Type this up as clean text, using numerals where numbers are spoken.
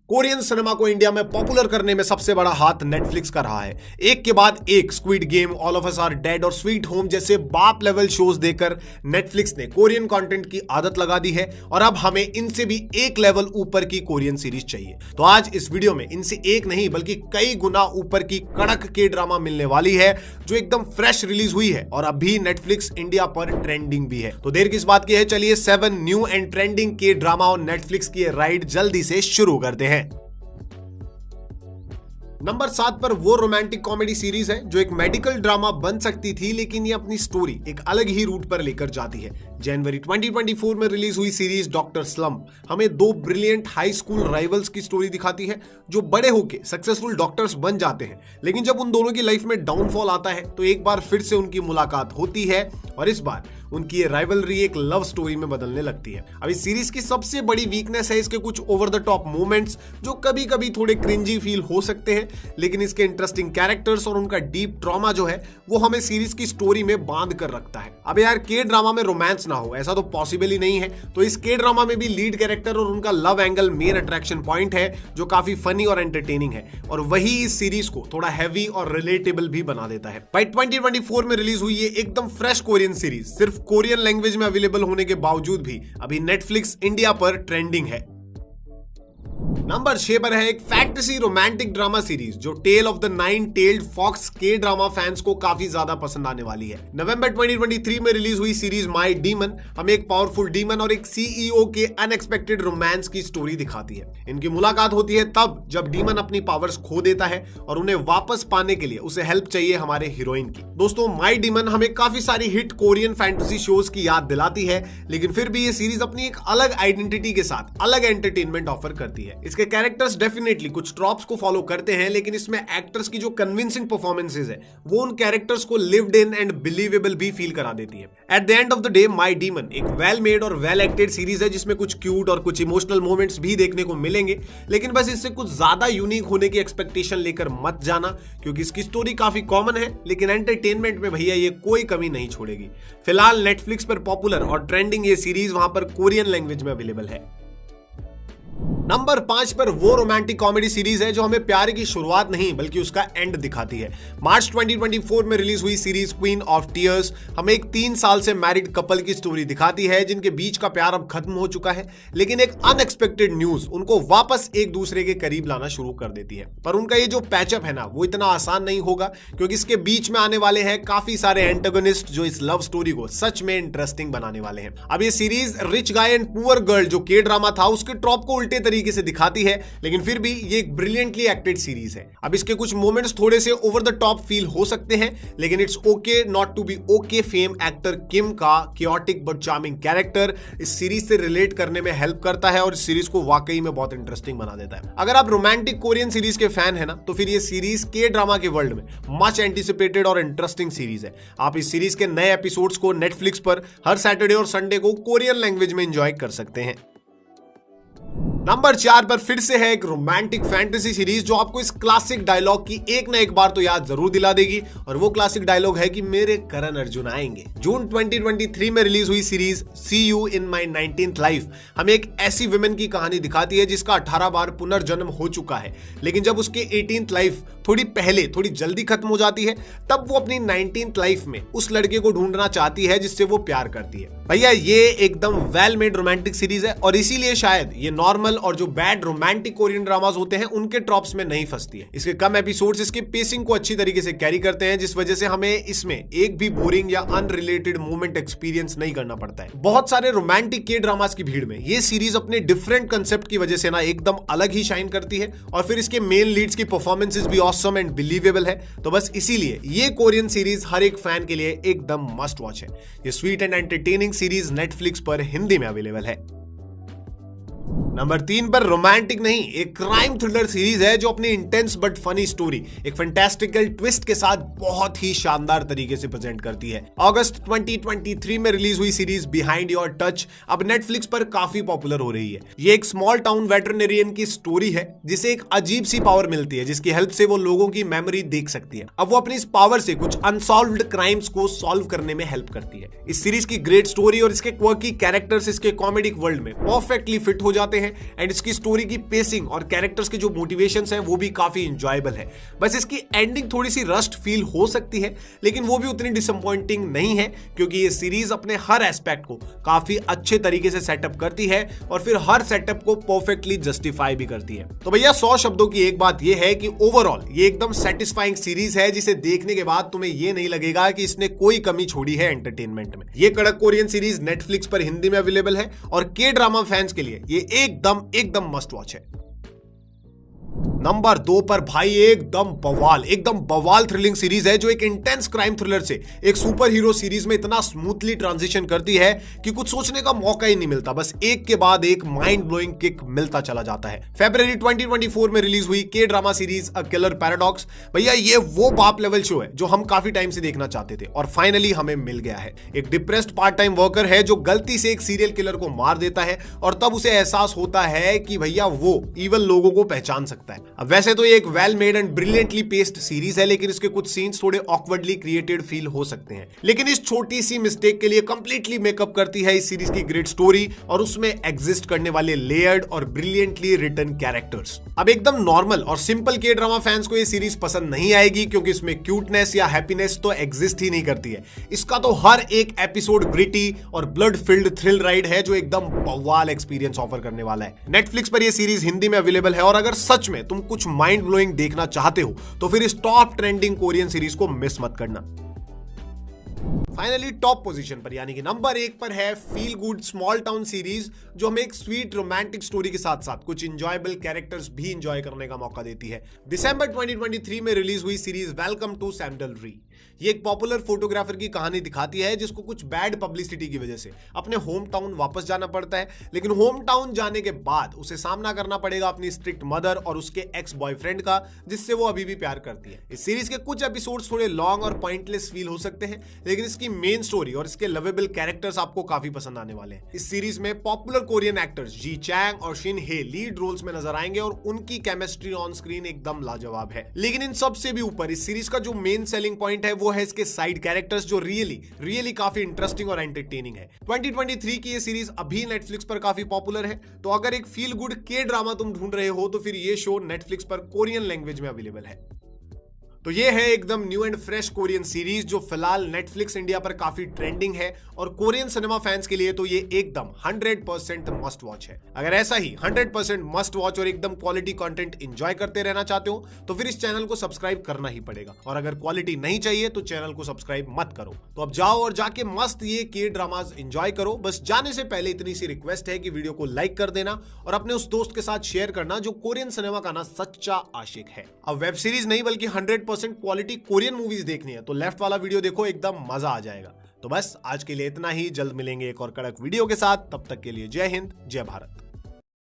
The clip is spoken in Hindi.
कोरियन सिनेमा को इंडिया में पॉपुलर करने में सबसे बड़ा हाथ नेटफ्लिक्स का रहा है। एक के बाद एक Squid Game, All of Us Are Dead और स्वीट होम जैसे बाप लेवल शोज देकर नेटफ्लिक्स ने कोरियन कंटेंट की आदत लगा दी है और अब हमें इनसे भी एक लेवल ऊपर की कोरियन सीरीज चाहिए। तो आज इस वीडियो में इनसे एक नहीं बल्कि कई गुना ऊपर की कड़क के ड्रामा मिलने वाली है जो एकदम फ्रेश रिलीज हुई है और अभी नेटफ्लिक्स इंडिया पर ट्रेंडिंग भी है। तो देर किस बात की है, चलिए 7 न्यू एंड ट्रेंडिंग के ड्रामा और नेटफ्लिक्स की राइड जल्दी से शुरू करते हैं। नंबर 7 पर वो रोमांटिक कॉमेडी सीरीज है जो एक मेडिकल ड्रामा बन सकती थी, लेकिन ये अपनी स्टोरी एक अलग ही रूट पर लेकर जाती है। जनवरी 2024 में रिलीज हुई सीरीज डॉक्टर स्लम्प हमें दो ब्रिलियंट हाई स्कूल राइवल्स की स्टोरी दिखाती है जो बड़े होके सक्सेसफुल डॉक्टर्स बन जाते हैं, लेकिन जब उन दोनों की लाइफ में डाउनफॉल आता है तो एक बार फिर से उनकी मुलाकात होती है और इस बार उनकी ये राइवलरी एक लव स्टोरी में बदलने लगती है। अब इस सीरीज की सबसे बड़ी वीकनेस है इसके कुछ ओवर द टॉप मोमेंट्स जो कभी कभी थोड़े क्रिंजी फील हो सकते हैं, लेकिन इसके इंटरेस्टिंग कैरेक्टर्स और उनका डीप ट्रॉमा जो है वो हमें सीरीज की स्टोरी में बांध कर रखता है। अब यार के ड्रामा में रोमांस ना हो ऐसा तो पॉसिबल ही नहीं है, तो इस के ड्रामा में भी लीड कैरेक्टर और उनका love angle main attraction point है जो काफी फनी और एंटरटेनिंग है और वही इस सीरीज को थोड़ा हैवी और रिलेटेबल भी बना देता है। बाय 2024 में रिलीज हुई ये एकदम फ्रेश कोरियन सीरीज सिर्फ कोरियन लैंग्वेज में अवेलेबल होने के बावजूद भी अभी नेटफ्लिक्स इंडिया पर ट्रेंडिंग है। नंबर 6 पर है एक फैंटेसी रोमांटिक ड्रामा सीरीज जो Tale of the Nine Tailed Fox के ड्रामा फैंस को काफी ज्यादा पसंद आने वाली है। नवंबर 2023 में रिलीज हुई सीरीज माय डीमन हमें एक पावरफुल डीमन और एक सीईओ के अनएक्सपेक्टेड रोमांस की स्टोरी दिखाती है। इनकी मुलाकात होती है तब जब डीमन अपनी पावर्स खो देता है और उन्हें वापस पाने के लिए उसे हेल्प चाहिए हमारे हीरोइन की। दोस्तों माय डीमन हमें काफी सारी हिट कोरियन फैंटेसी शोज की याद दिलाती है, लेकिन फिर भी ये सीरीज अपनी एक अलग आइडेंटिटी के साथ अलग एंटरटेनमेंट ऑफर करती है। इसके कैरेक्टर्स डेफिनेटली कुछ ट्रॉप्स को फॉलो करते हैं, लेकिन इसमें एक्टर्स की जो कन्विंसिंग परफॉर्मेंसेस है वो उन कैरेक्टर्स को लिव्ड इन एंड बिलीवेबल भी फील करा देती है। At the end of the day my demon एक वेल मेड और वेल एक्टेड सीरीज है जिसमें कुछ क्यूट और कुछ इमोशनल मोमेंट्स भी देखने को मिलेंगे, लेकिन बस इससे कुछ ज्यादा यूनिक होने की एक्सपेक्टेशन लेकर मत जाना क्योंकि इसकी स्टोरी काफी कॉमन है, लेकिन एंटरटेनमेंट में भैया ये कोई कमी नहीं छोड़ेगी। फिलहाल नेटफ्लिक्स पर पॉपुलर और ट्रेंडिंग ये सीरीज वहां पर कोरियन लैंग्वेज में अवेलेबल है। नंबर 5 पर वो रोमांटिक कॉमेडी सीरीज है जो हमें प्यार की शुरुआत नहीं बल्कि उसका एंड दिखाती है। मार्च 2024 में रिलीज हुई सीरीज क्वीन ऑफ टीयर्स हमें एक 3 साल से मैरिड कपल की स्टोरी दिखाती है जिनके बीच का प्यार अब खत्म हो चुका है, लेकिन एक अनएक्सपेक्टेड न्यूज उनको वापस एक दूसरे के करीब लाना शुरू कर देती है। पर उनका ये जो पैचअप है ना वो इतना आसान नहीं होगा क्योंकि इसके बीच में आने वाले हैं काफी सारे एंटागोनिस्ट जो इस लव स्टोरी को सच में इंटरेस्टिंग बनाने वाले हैं। अब ये series rich guy and poor girl जो के ड्रामा था उसके ट्रॉप को उल्टे तरीके से दिखाती है, लेकिन फिर भी ये एक ब्रिलियंटली एक्टेड सीरीज है। अब इसके कुछ मोमेंट्स थोड़े से ओवर द टॉप फील हो सकते हैं, लेकिन it's okay not to be okay. Fame actor Kim का क्योटिक बट चार्मिंग कैरेक्टर इस सीरीज से रिलेट करने में हेल्प करता है और इस सीरीज को वाकई में बहुत इंटरेस्टिंग बना देता है। अगर आप रोमांटिक कोरियन सीरीज के फैन है ना तो फिर ये सीरीज के ड्रामा के वर्ल्ड में मच एंटिसिपेटेड और इंटरेस्टिंग सीरीज है। आप इस सीरीज के नए एपिसोड्स को नेटफ्लिक्स पर हर सैटरडे और संडे को कोरियन लैंग्वेज में एंजॉय कर सकते हैं। नंबर 4 पर फिर से है एक रोमांटिक फैंटेसी सीरीज जो आपको इस क्लासिक डायलॉग की एक ना एक बार तो याद जरूर दिला देगी और वो क्लासिक डायलॉग है कि मेरे करण अर्जुन आएंगे। जून 2023 में रिलीज हुई series see you in my 19th life हमें एक ऐसी विमेन की कहानी दिखाती है जिसका 18 बार पुनर्जन्म हो चुका है, लेकिन जब उसके 18th लाइफ थोड़ी जल्दी खत्म हो जाती है तब वो अपनी 19th लाइफ में उस लड़के को ढूंढना चाहती है जिससे वो प्यार करती है। भैया ये एकदम वेल मेड रोमांटिक सीरीज है और इसीलिए शायद ये नॉर्मल और जो बैड रोमांटिक कोरियन ड्रामास होते हैं उनके ट्रॉप्स में नहीं फंसती है। इसके कम एपिसोड्स इसके पेसिंग को अच्छी तरीके से कैरी करते हैं, जिस वजह से हमें इसमें एक भी बोरिंग या अनरिलेटेड मोमेंट एक्सपीरियंस नहीं करना पड़ता है। बहुत सारे रोमांटिक के ड्रामास की भीड़ में ये सीरीज अपने डिफरेंट कंसेप्ट की वजह से ना एकदम अलग ही शाइन करती है और फिर इसके मेन लीड्स की परफॉर्मेंसेस भी ऑसम एंड बिलीवेबल है। तो बस इसीलिए ये कोरियन सीरीज हर एक फैन के लिए एकदम मस्ट वॉच है। ये sweet and entertaining series Netflix पर हिंदी में अवेलेबल है। नंबर 3 पर रोमांटिक नहीं एक क्राइम थ्रिलर सीरीज है जो अपनी इंटेंस बट फनी स्टोरी एक फैंटास्टिकल ट्विस्ट के साथ बहुत ही शानदार तरीके से प्रेजेंट करती है। अगस्त 2023 में रिलीज हुई सीरीज बिहाइंड योर टच अब नेटफ्लिक्स पर काफी पॉपुलर हो रही है। ये एक स्मॉल टाउन वेटरनेरियन की स्टोरी है जिसे एक अजीब सी पावर मिलती है जिसकी हेल्प से वो लोगों की मेमोरी देख सकती है। अब वो अपनी इस पावर से कुछ अनसॉल्व्ड क्राइम्स को सॉल्व करने में हेल्प करती है। इस सीरीज की ग्रेट स्टोरी और इसके क्वर्की कैरेक्टर्स इसके कॉमेडिक वर्ल्ड में परफेक्टली फिट हो जाते हैं हैं एंड इसकी स्टोरी की पेसिंग और कैरेक्टर्स के जो मोटिवेशंस हैं वो भी काफी इंजॉयबल है। बस इसकी एंडिंग थोड़ी सी रस्ट फील हो सकती है, लेकिन वो भी उतनी डिसअपॉइंटिंग नहीं है क्योंकि ये सीरीज अपने हर एस्पेक्ट को काफी अच्छे तरीके से सेटअप करती है और फिर हर सेटअप को परफेक्टली जस्टिफाई भी करती है। तो भैया 100 शब्दों की एक बात ये है कि ओवरऑल ये एकदम सेटिस्फाइंग सीरीज है जिसे देखने के बाद तुम्हें ये नहीं लगेगा कि इसने कोई कमी छोड़ी है एंटरटेनमेंट में। ये कड़क कोरियन सीरीज नेटफ्लिक्स पर हिंदी में अवेलेबल है और के ड्रामा फैंस के लिए ये एकदम मस्ट वॉच है। नंबर 2 पर भाई एकदम बवाल थ्रिलिंग सीरीज है जो एक इंटेंस क्राइम थ्रिलर से एक सुपर हीरो सीरीज में इतना स्मूथली ट्रांजिशन करती है कि कुछ सोचने का मौका ही नहीं मिलता, बस एक के बाद एक माइंड ब्लोइंग किक मिलता चला जाता है। फरवरी 2024 में रिलीज हुई के drama series a killer paradox, भैया ये वो बाप लेवल शो है जो हम काफी टाइम से देखना चाहते थे और फाइनली हमें मिल गया है। एक डिप्रेस्ड पार्ट टाइम वर्कर है जो गलती से एक सीरियल किलर को मार देता है और तब उसे एहसास होता है कि भैया वो इवल लोगों को पहचान सकता है। अब वैसे तो ये एक well made and brilliantly paced series है, लेकिन इसके कुछ सीन्स थोड़े ऑकवर्डली क्रिएटेड फील हो सकते हैं, लेकिन इस छोटी सी मिस्टेक के लिए कंप्लीटली मेकअप करती है इस सीरीज की ग्रेट स्टोरी और उसमें एग्जिस्ट करने वाले लेयर्ड और ब्रिलियंटली रिटन कैरेक्टर्स। अब एकदम नॉर्मल और सिंपल के ड्रामा फैंस को ये सीरीज पसंद नहीं आएगी क्योंकि इसमें क्यूटनेस या हैप्पीनेस तो एग्जिस्ट ही नहीं करती है। इसका तो हर एक एपिसोड ग्रिटी और ब्लड फिल्ड थ्रिल राइड है जो एकदम बवाल एक्सपीरियंस ऑफर करने वाला है। नेटफ्लिक्स पर ये सीरीज हिंदी में अवेलेबल है और अगर सच में तुम कुछ माइंड ब्लोइंग देखना चाहते हो तो फिर इस टॉप ट्रेंडिंग कोरियन सीरीज को मिस मत करना। फाइनली टॉप पोजीशन पर यानी कि नंबर 1 पर है feel good small town series जो हमें एक स्वीट रोमांटिक स्टोरी के साथ साथ कुछ इंजॉयबल कैरेक्टर्स भी इंजॉय करने का मौका देती है। दिसंबर 2023 में रिलीज हुई सीरीज वेलकम टू सैंडलरी। ये एक पॉपुलर फोटोग्राफर की कहानी दिखाती है जिसको कुछ बैड पब्लिसिटी की वजह से अपने होम टाउन वापस जाना पड़ता है, लेकिन होम टाउन जाने के बाद उसे सामना करना पड़ेगा अपनी स्ट्रिक्ट मदर और उसके एक्स बॉयफ्रेंड का जिससे वो अभी भी प्यार करती है। इस सीरीज के कुछ एपिसोड्स थोड़े लॉन्ग और पॉइंटलेस फील हो सकते हैं, लेकिन इसकी मेन स्टोरी और इसके लवेबल कैरेक्टर्स आपको काफी पसंद आने वाले हैं। इस सीरीज में पॉपुलर कोरियन एक्टर्स जी चैंग और शिन हे लीड रोल्स में नजर आएंगे और उनकी केमिस्ट्री ऑन स्क्रीन एकदम लाजवाब है। लेकिन इन सब से भी ऊपर इस सीरीज का जो मेन सेलिंग पॉइंट है वो है इसके साइड कैरेक्टर्स जो रियली काफी इंटरेस्टिंग और एंटरटेनिंग है। 2023 की ये सीरीज अभी नेटफ्लिक्स पर काफी पॉपुलर है, तो अगर एक फील गुड के ड्रामा तुम ढूंढ रहे हो तो फिर ये शो नेटफ्लिक्स पर कोरियन लैंग्वेज में अवेलेबल है। तो ये है एकदम new and fresh Korean series जो फिलहाल नेटफ्लिक्स इंडिया पर काफी ट्रेंडिंग है और कोरियन सिनेमा फैंस के लिए तो ये एकदम 100% मस्ट वॉच है। अगर ऐसा ही 100% मस्ट वॉच और एकदम क्वालिटी कंटेंट एंजॉय करते रहना चाहते हो तो फिर इस चैनल को सब्सक्राइब करना ही पड़ेगा, और अगर क्वालिटी नहीं चाहिए तो चैनल को सब्सक्राइब मत करो। तो अब जाओ और जाके मस्त ये के ड्रामास एंजॉय करो। बस जाने से पहले इतनी सी रिक्वेस्ट है कि वीडियो को लाइक कर देना और अपने उस दोस्त के साथ शेयर करना जो कोरियन सिनेमा का ना सच्चा आशिक है। अब वेब सीरीज नहीं बल्कि 100% क्वालिटी कोरियन मूवीज देखनी है तो लेफ्ट वाला वीडियो देखो, एकदम मजा आ जाएगा। तो बस आज के लिए इतना ही, जल्द मिलेंगे एक और कड़क वीडियो के साथ, तब तक के लिए जय हिंद जय भारत।